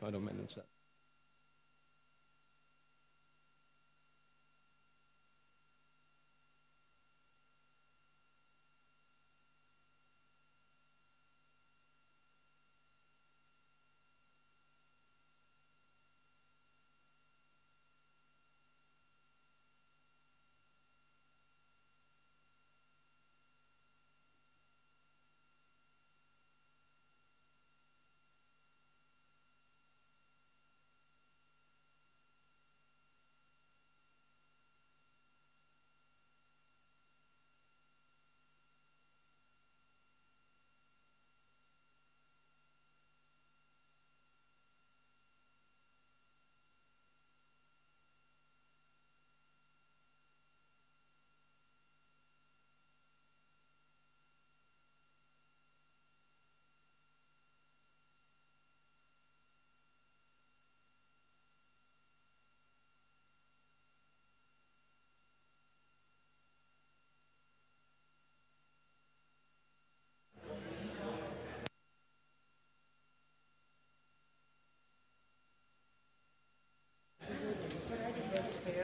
I don't manage that.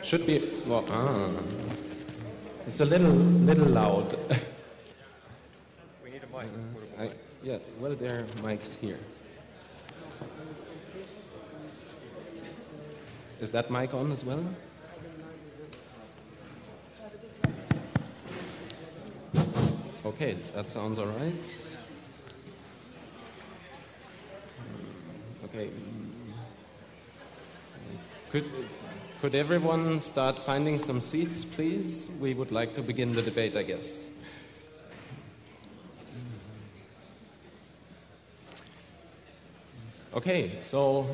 Should be, well, it's a little loud. We need a mic. Yes, well, there are mics here. Is that mic on as well? Okay, that sounds all right. Okay. Could everyone start finding some seats, please? We would like to begin the debate, I guess. Okay, so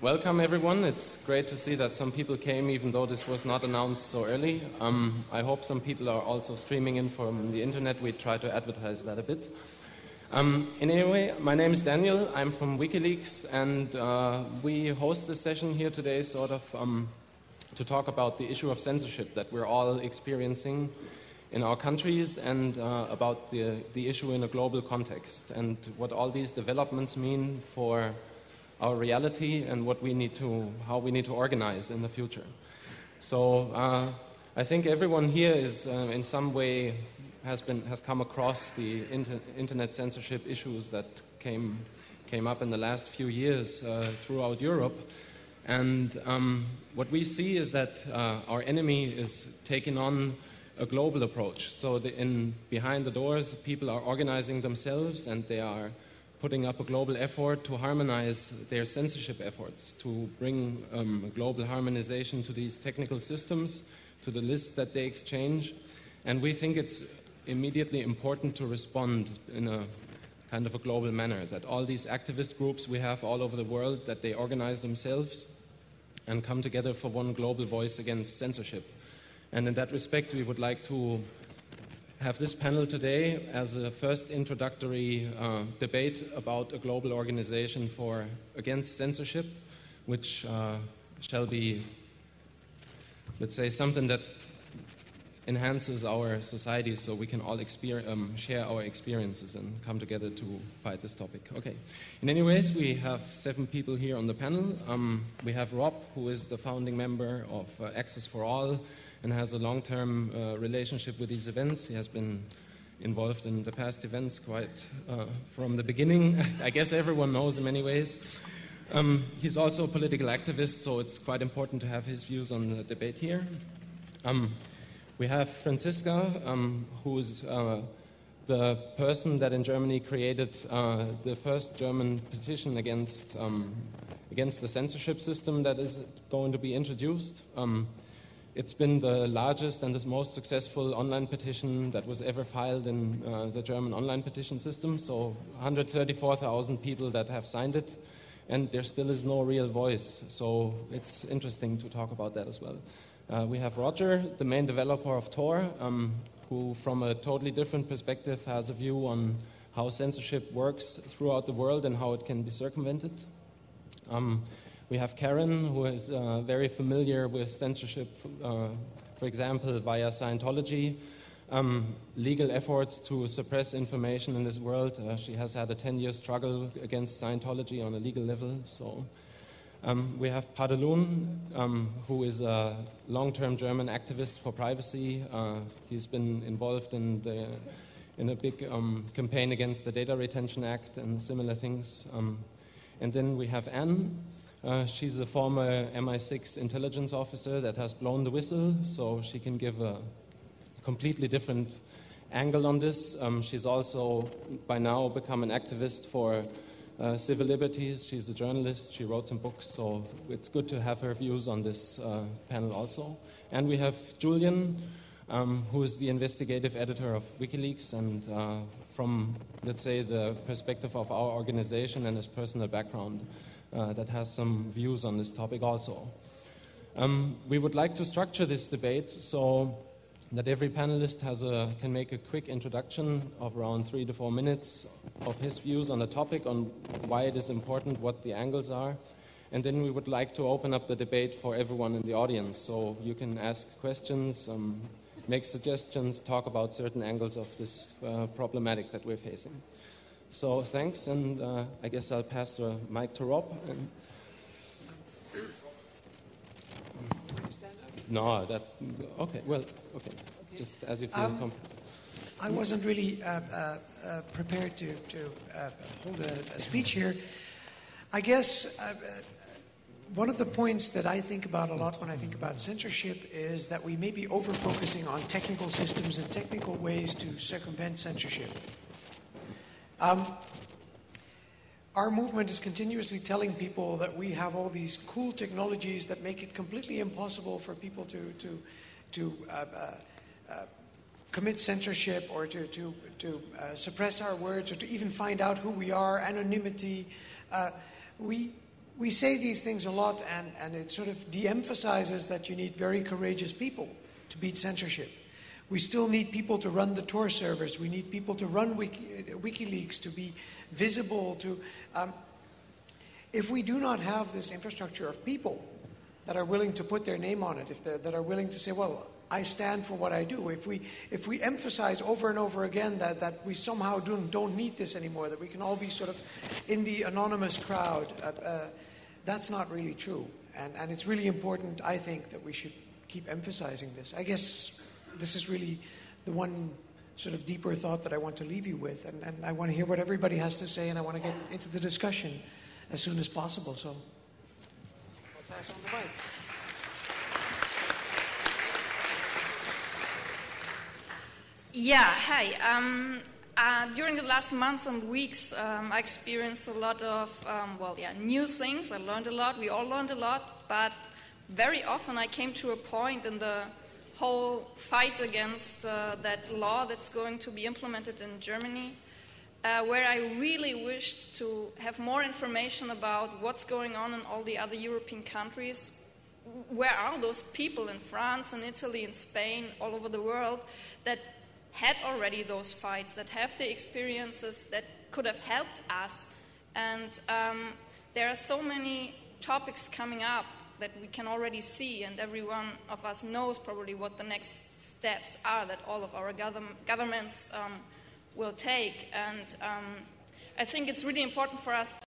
welcome everyone. It's great to see that some people came even though this was not announced so early. I hope some people are also streaming in from the internet. We try to advertise that a bit. Anyway, my name is Daniel. I'm from Wikileaks, and we host this session here today sort of to talk about the issue of censorship that we're all experiencing in our countries, and about the issue in a global context, and what all these developments mean for our reality and how we need to organize in the future. So I think everyone here is in some way has come across the internet censorship issues that came up in the last few years throughout Europe. And what we see is that our enemy is taking on a global approach. So behind the doors, people are organizing themselves, and they are putting up a global effort to harmonize their censorship efforts, to bring a global harmonization to these technical systems, to the lists that they exchange. And we think it's immediately important to respond in a kind of a global manner, that all these activist groups we have all over the world, that they organize themselves and come together for one global voice against censorship. And in that respect, we would like to have this panel today as a first introductory debate about a global organization against censorship, which shall be, let's say, something that enhances our society so we can all share our experiences and come together to fight this topic. Okay. In any ways, we have 7 people here on the panel. We have Rob, who is the founding member of Access for All, and has a long-term relationship with these events. He has been involved in the past events quite from the beginning. I guess everyone knows him anyways. He's also a political activist, so it's quite important to have his views on the debate here. We have Franziska, who is the person that in Germany created the first German petition against the censorship system that is going to be introduced. It's been the largest and the most successful online petition that was ever filed in the German online petition system, so 134,000 people that have signed it, and there still is no real voice, so it's interesting to talk about that as well. We have Roger, the main developer of Tor, who from a totally different perspective has a view on how censorship works throughout the world and how it can be circumvented. We have Karen, who is very familiar with censorship, for example, via Scientology, legal efforts to suppress information in this world. She has had a 10-year struggle against Scientology on a legal level. So We have Padelun, who is a long-term German activist for privacy. He's been involved in a big campaign against the Data Retention Act and similar things. And then we have Anne. She's a former MI6 intelligence officer that has blown the whistle, so she can give a completely different angle on this. She's also, by now, become an activist for civil liberties. She's a journalist. She wrote some books, so it's good to have her views on this panel also. And we have Julian, who is the investigative editor of Wikileaks, and from, let's say, the perspective of our organization and his personal background, that has some views on this topic also. We would like to structure this debate so that every panelist can make a quick introduction of around 3 to 4 minutes of his views on the topic, on why it is important, what the angles are. And then we would like to open up the debate for everyone in the audience. So you can ask questions, make suggestions, talk about certain angles of this problematic that we're facing. So thanks, and I guess I'll pass the mic to Rob. No, okay, well, okay, just as you feel comfortable. I wasn't really prepared to hold a speech here. I guess one of the points that I think about a lot when I think about censorship is that we may be over-focusing on technical systems and technical ways to circumvent censorship. Our movement is continuously telling people that we have all these cool technologies that make it completely impossible for people to commit censorship or to suppress our words or to even find out who we are, anonymity. We say these things a lot, and it sort of de-emphasizes that you need very courageous people to beat censorship. We still need people to run the Tor servers. We need people to run Wikileaks, to be visible. If we do not have this infrastructure of people that are willing to put their name on it, that are willing to say, well, I stand for what I do. If we emphasize over and over again that we somehow don't need this anymore, that we can all be sort of in the anonymous crowd, that's not really true. And it's really important, I think, that we should keep emphasizing this. I guess this is really the one sort of deeper thought that I want to leave you with, and I want to hear what everybody has to say, and I want to get into the discussion as soon as possible. So I'll pass on the mic. Yeah, hi. During the last months and weeks, I experienced a lot of, new things. I learned a lot. We all learned a lot. But very often I came to a point in the whole fight against that law that's going to be implemented in Germany, where I really wished to have more information about what's going on in all the other European countries. Where are those people in France and Italy and Spain, all over the world, that had already those fights, that have the experiences that could have helped us? And there are so many topics coming up that we can already see, and every one of us knows probably what the next steps are that all of our governments will take. And I think it's really important for us